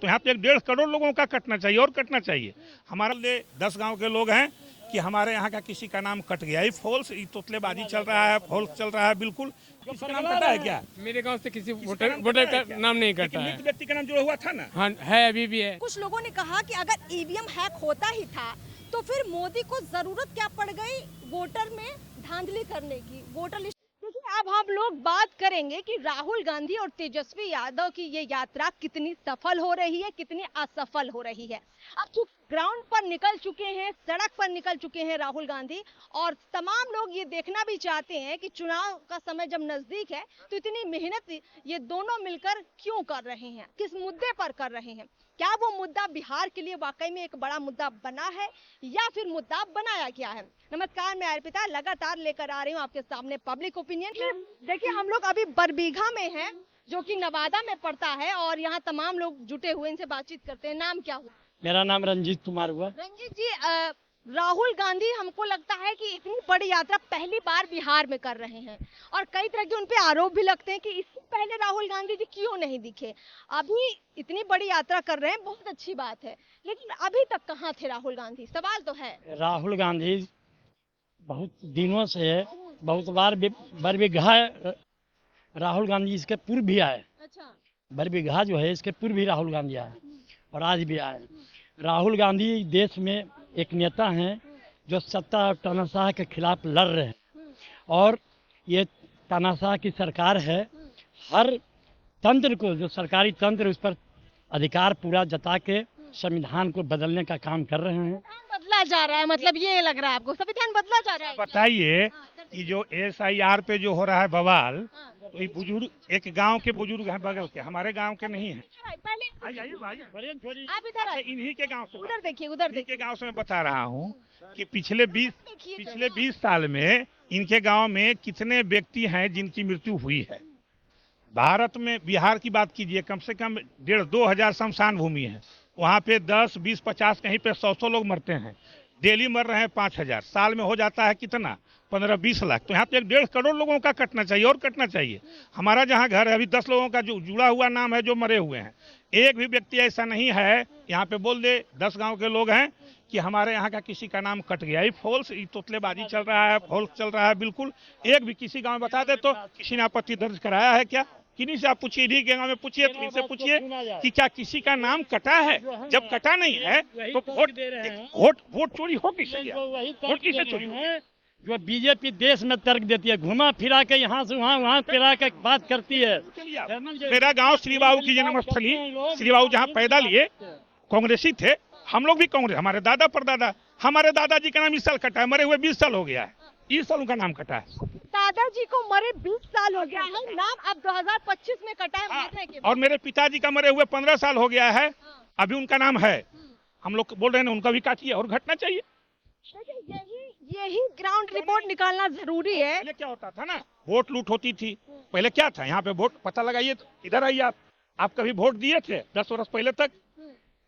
तो यहाँ पे 1.5 करोड़ लोगों का कटना चाहिए और कटना चाहिए। हमारे लिए 10 गांव के लोग हैं कि हमारे यहाँ का किसी का नाम कट गया, ये फॉल्स तोतलेबाजी चल रहा है, फॉल्स चल रहा है। बिल्कुल किसी का नाम कटा है क्या? मेरे गांव से किसी वोटर का नाम नहीं कटा है। मृत व्यक्ति का नाम जुड़ा हुआ था ना? हाँ है, अभी भी है। कुछ लोगों ने कहा कि अगर ईवीएम हैक होता ही था तो फिर मोदी को जरूरत क्या पड़ गई वोटर में धांधली करने की, वोटर लिस्ट। देखिए अब हम लोग बात करेंगे कि राहुल गांधी और तेजस्वी यादव की ये यात्रा कितनी सफल हो रही है, कितनी असफल हो रही है। अब चूंकि ग्राउंड पर निकल चुके हैं, सड़क पर निकल चुके हैं राहुल गांधी, और तमाम लोग ये देखना भी चाहते हैं कि चुनाव का समय जब नजदीक है तो इतनी मेहनत ये दोनों मिलकर क्यों कर रहे हैं, किस मुद्दे पर कर रहे हैं। क्या वो मुद्दा बिहार के लिए वाकई में एक बड़ा मुद्दा बना है या फिर मुद्दा बनाया गया है। नमस्कार, मैं अर्पिता लगातार लेकर आ रही हूँ आपके सामने पब्लिक ओपिनियन। देखिए हम लोग अभी बरबीघा में हैं जो कि नवादा में पड़ता है, और यहाँ तमाम लोग जुटे हुए, इनसे बातचीत करते हैं। नाम क्या हुआ? मेरा नाम रंजीत कुमार हुआ। रंजीत जी, राहुल गांधी हमको लगता है कि इतनी बड़ी यात्रा पहली बार बिहार में कर रहे हैं, और कई तरह के उन पे आरोप भी लगते हैं कि इससे पहले राहुल गांधी जी क्यों नहीं दिखे। अभी इतनी बड़ी यात्रा कर रहे हैं, बहुत अच्छी बात है, लेकिन अभी तक कहाँ थे राहुल गांधी, सवाल तो है। राहुल गांधी बहुत दिनों से बहुत बार बरबीघा राहुल गांधी इसके पूर्व भी आए। अच्छा। बरबीघा जो है इसके पूर्व भी राहुल गांधी आए और आज भी आए। राहुल गांधी देश में एक नेता हैं जो सत्ता और तानाशाह के खिलाफ लड़ रहे हैं, और ये तानाशाह की सरकार है। हर तंत्र को, जो सरकारी तंत्र, उस पर अधिकार पूरा जता के संविधान को बदलने का काम कर रहे हैं। बदला जा रहा है, मतलब ये लग रहा है आपको संविधान बदला जा रहा है? बताइए कि जो SIR पे जो हो रहा है बवाल, तो ये बुजुर्ग, एक गांव के बुजुर्ग हैं बगल के, हमारे गांव के नहीं है। पहले आप इधर आइए। इन्हीं के गांव से, उधर देखिए, उधर इन्हीं देखिए। के गांव से मैं बता रहा हूँ कि पिछले 20 साल में इनके गांव में कितने व्यक्ति हैं जिनकी मृत्यु हुई है। भारत में बिहार की बात कीजिए, कम से कम 1,500-2 हजार शमशान भूमि है। वहाँ पे 10, 20, 50, कहीं पे 100 लोग मरते हैं। डेली मर रहे हैं 5,000, साल में हो जाता है कितना, 15-20 लाख। तो यहाँ पे 1.5 करोड़ लोगों का कटना चाहिए और कटना चाहिए। हमारा जहाँ घर है, अभी 10 लोगों का जो जुड़ा हुआ नाम है जो मरे हुए हैं। एक भी व्यक्ति ऐसा नहीं है यहाँ पे बोल दे 10 गांव के लोग हैं कि हमारे यहाँ का किसी का नाम कट गया। ये फॉल्स तोतलेबाजी चल रहा है, फॉल्स चल रहा है। बिल्कुल एक भी किसी गाँव में बता दे तो किसी ने आपत्ति दर्ज कराया है क्या? किन्हीं से आप पूछिए, इन्हीं के गाँव में पूछिए, तो इनसे पूछिए कि क्या किसी का नाम कटा है। जब कटा नहीं है तो वोट चोरी हो किससे गया? वोट किससे चोरी हो? जो बीजेपी देश में तर्क देती है, घुमा फिरा के यहाँ से वहाँ फिरा के बात करती है। मेरा गांव श्री बाबू की जन्मस्थली, श्री बाबू जहाँ पैदा लिए, कांग्रेसी थे। हम लोग भी कांग्रेस, हमारे दादा परदादा, हमारे दादाजी का नाम इस साल कटा है, मरे हुए 20 साल हो गया है। इस साल उनका नाम कटा है। दादाजी को मरे 20 साल हो गया है, नाम अब 2025 में कटा है मरने के बाद। और मेरे पिताजी का मरे हुए 15 साल हो गया है, अभी उनका नाम है। हम लोग बोल रहे हैं उनका भी काटिए और घटना चाहिए। यही ग्राउंड रिपोर्ट निकालना जरूरी है। पहले क्या होता था ना, वोट लूट होती थी। पहले क्या था यहाँ पे, वोट पता लगाइए। इधर आइए, आप कभी वोट दिए थे 10 वर्ष पहले तक?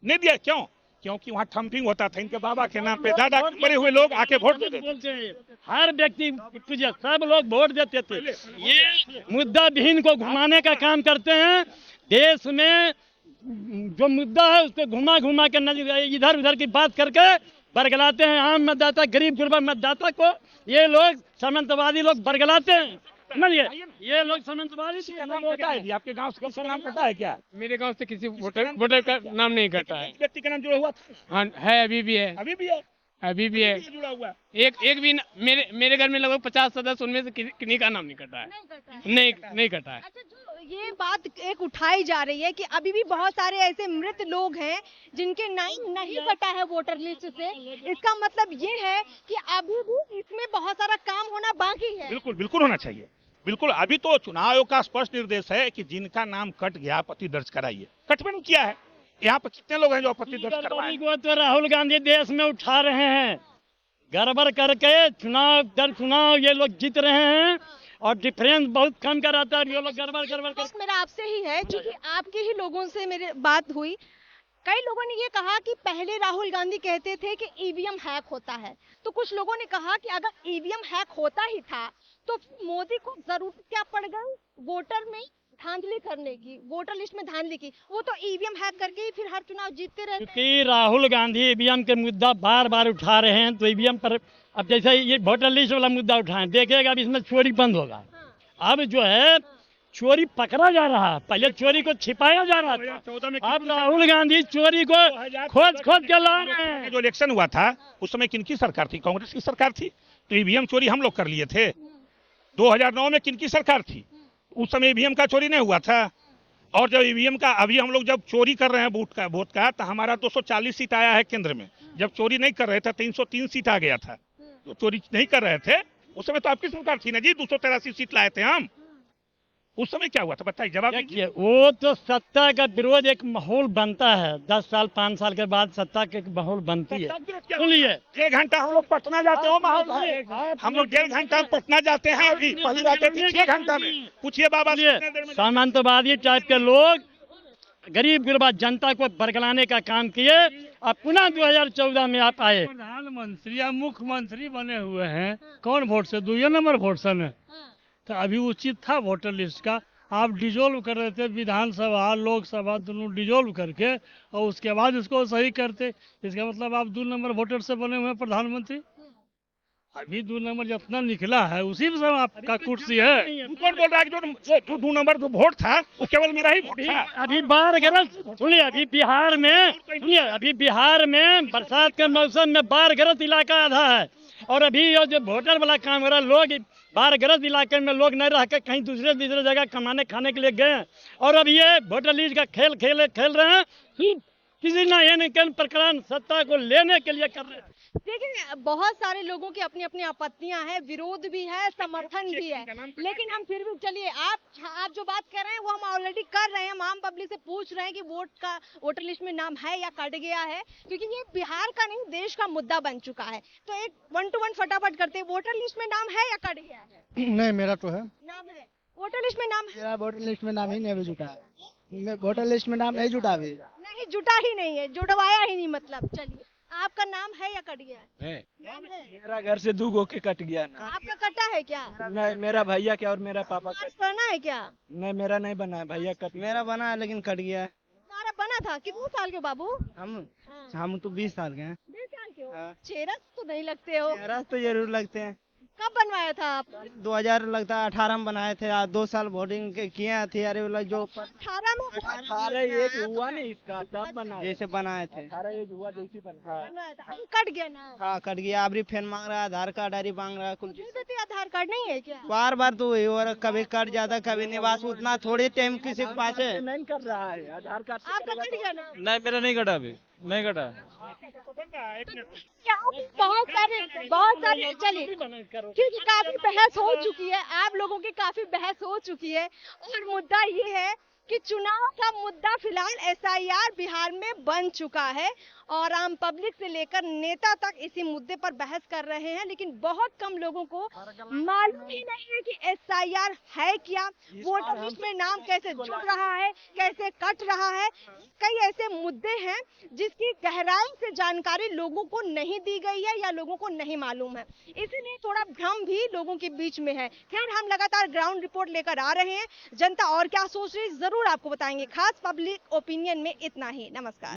नहीं दिया। क्यों? क्योंकि वहाँ थम्पिंग होता था, इनके बाबा के नाम पे दादा मरे हुए लोग आके वोट देते थे। हर व्यक्ति, सब लोग वोट देते थे। ये मुद्दा विहीन को घुमाने का काम करते हैं। देश में जो मुद्दा है उसको घुमा घुमा के इधर उधर की बात करके बरगलाते हैं आम मतदाता, गरीब गुरबा मतदाता को। ये लोग सामंतवादी लोग बरगलाते हैं, समझिए। ये लोग सामंतवादी। आपके गांव से नाम कटा है क्या? मेरे गांव से किसी वोटर का नाम नहीं कटा है। व्यक्ति का नाम जुड़ा हुआ था? हाँ है, अभी भी है। अभी भी है? अभी भी है, जुड़ा हुआ। एक भी मेरे घर में लगभग 50 सदस्य, उनमें से किन्हीं का नाम नहीं कटा है। नहीं कटा है। अच्छा, जो ये बात एक उठाई जा रही है कि अभी भी बहुत सारे ऐसे मृत लोग हैं जिनके नाम नहीं कटा है वोटर लिस्ट से, इसका मतलब ये है कि अभी भी इसमें बहुत सारा काम होना बाकी है। बिल्कुल बिल्कुल होना चाहिए। बिल्कुल, अभी तो चुनाव आयोग का स्पष्ट निर्देश है कि जिनका नाम कट गया आपत्ति दर्ज कराइए। कट में किया है। यहाँ पर कितने लोग हैं जो आपत्ति दर्ज करवाएं? को तो राहुल गांधी देश में उठा रहे हैं, गड़बड़ करके चुनाव दर चुनाव ये लोग जीत रहे हैं, और डिफरेंस बहुत कम कराता है। ये लोग गड़बड़ कर। मेरा आपसे ही है, क्योंकि आपके ही लोगों से मेरी बात हुई। कई लोगों ने ये कहा कि पहले राहुल गांधी कहते थे कि ईवीएम हैक होता है, तो कुछ लोगों ने कहा कि अगर ईवीएम हैक होता ही था तो मोदी को जरूरत क्या पड़ गई वोटर में धांधली करने की, वोटर लिस्ट में धांधली की, वो तो ईवीएम हैक करके ही फिर हर चुनाव जीतते रहते हैं। क्योंकि राहुल गांधी ईवीएम के मुद्दा बार बार उठा रहे हैं, तो ईवीएम पर अब जैसे ये वोटर लिस्ट वाला मुद्दा उठाएं, देखिएगा अब इसमें चोरी बंद होगा। अब जो है चोरी पकड़ा जा रहा है, पहले चोरी को छिपाया जा रहा था, 2014 में अब राहुल गांधी चोरी को खोज के ला रहे हैं। जो इलेक्शन हुआ था उस समय किनकी सरकार थी? कांग्रेस की सरकार थी। तो ईवीएम चोरी हम लोग कर लिए थे। 2009 में किनकी सरकार थी? उस समय ईवीएम का चोरी नहीं हुआ था। और जब ईवीएम का अभी हम लोग जब चोरी कर रहे हैं वोट का तो हमारा 240 सीट आया है केंद्र में। जब चोरी नहीं कर रहे थे 303 सीट आ गया था। तो चोरी नहीं कर रहे थे उस समय तो आपकी सरकार थी ना जी, 283 सीट लाए थे हम। उस समय क्या हुआ था बताइए, जवाब देखिए, वो तो सत्ता का विरोध एक माहौल बनता है, 10 साल 5 साल के बाद सत्ता के एक माहौल बनती है। सुनिए, 1.5 घंटा हम लोग पटना जाते हो माहौल है। हम लोग 1.5 घंटा पटना जाते हैं। अभी पहले जाते थे 6 घंटा में। पूछिए बाबा, सामंतवादी टाइप के लोग गरीब गुरबा जनता को बरगलाने का काम किए। अब पुनः 2014 में आप आए, प्रधानमंत्री या मुख्यमंत्री बने हुए हैं, कौन वोट से? 2 नंबर वोट से न। तो अभी उचित था वोटर लिस्ट का। आप डिजोल्व कर रहे थे, विधानसभा लोकसभा दोनों डिजोल्व करके, और उसके बाद इसको सही करते। इसका मतलब आप 2 नंबर वोटर से बने हुए हैं प्रधानमंत्री। अभी 2 नंबर जितना निकला है उसी में सब आपका कुर्सी है। कौन बोल रहा है कि जो 2 नंबर जो वोट था वो केवल मेरा ही वोट था? अभी बाढ़ ग्रस्त, सुनिए, अभी बिहार में बरसात के मौसम में बाढ़ ग्रस्त इलाका आधा है। और अभी ये जो वोटर वाला काम हो रहा है, लोग बाढ़ ग्रस्त इलाके में लोग नहीं रह के कहीं दूसरे जगह कमाने खाने के लिए गए हैं। और अब ये वोटर लिस्ट का खेल रहे हैं, किसी ना ये नहीं प्रकरण सत्ता को लेने के लिए कर रहे हैं। देखिए, बहुत सारे लोगों की अपनी अपनी आपत्तियां हैं, विरोध भी है, समर्थन भी है, लेकिन हम फिर भी, चलिए, आप जो बात कर रहे हैं वो हम ऑलरेडी कर रहे हैं। हम आम पब्लिक से पूछ रहे हैं कि वोटर लिस्ट में नाम है या कट गया है, क्योंकि ये बिहार का नहीं देश का मुद्दा बन चुका है। तो एक 1 to 1 फटाफट करते हैं, वोटर लिस्ट में नाम है या कट गया है? नहीं, मेरा तो है। नाम है, वोटर लिस्ट में नाम है। मेरा वोटर लिस्ट में नाम ही नहीं अभी जुटा है। वोटर लिस्ट में नाम नहीं जुटा अभी। नहीं, जुटा ही नहीं है, जुड़वाया ही नहीं मतलब। चलिए, आपका नाम है या कट गया है? नाम है। मेरा घर से 2 गो के कट गया ना। आपका कटा है क्या? नहीं, मेरा भैया क्या और मेरा पापा का। बना है क्या? नहीं, मेरा नहीं बना है, भैया कट। मेरा बना है लेकिन कट गया है। तुम्हारा बना था? कितने साल के बाबू? हम तो 20 साल के हैं। 20 साल के हो? हाँ। चेहरा तो नहीं लगते हो। मेरा तो जरूर लगते हैं। कब बनवाया था आप? 2000 लगता है 18 में बनाए थे। 2 साल वोटिंग किए थे। अरे वाला जो 18 में 18 एज हुआ नहीं इसका, तब बना जैसे बनाए थे। 18 एज हुआ जैसे बनवाया था। अभी कट गया ना? हाँ, कट गया। अभी फिर मांग रहा है आधार कार्ड, अरे मांग रहा है कुछ। देते आधार कार्ड नहीं है क्या? बार बार तो वही और कभी कट जाता कभी निवास। उतना थोड़े टाइम किसी के पास है। नहीं कर रहा है आधार कार्ड। आपका कट गया ना? नहीं, मेरा नहीं कटा, अभी नहीं कटा। क्या बहुत सारे चलिए, क्योंकि काफी बहस हो चुकी है, आप लोगों की काफी बहस हो चुकी है, और मुद्दा ये है कि चुनाव का मुद्दा फिलहाल एसआईआर बिहार में बन चुका है, और आम पब्लिक से लेकर नेता तक इसी मुद्दे पर बहस कर रहे हैं। लेकिन बहुत कम लोगों को मालूम ही नहीं है कि एसआईआर है क्या, वोटर लिस्ट में नाम कैसे जुड़ रहा है, कैसे कट रहा है। कई ऐसे मुद्दे हैं जिसकी गहराई से जानकारी लोगों को नहीं दी गई है या लोगों को नहीं मालूम है, इसीलिए थोड़ा भ्रम भी लोगों के बीच में है। खैर, हम लगातार ग्राउंड रिपोर्ट लेकर आ रहे हैं। जनता और क्या सोच रही है जरूर आपको बताएंगे। खास पब्लिक ओपिनियन में इतना ही। नमस्कार।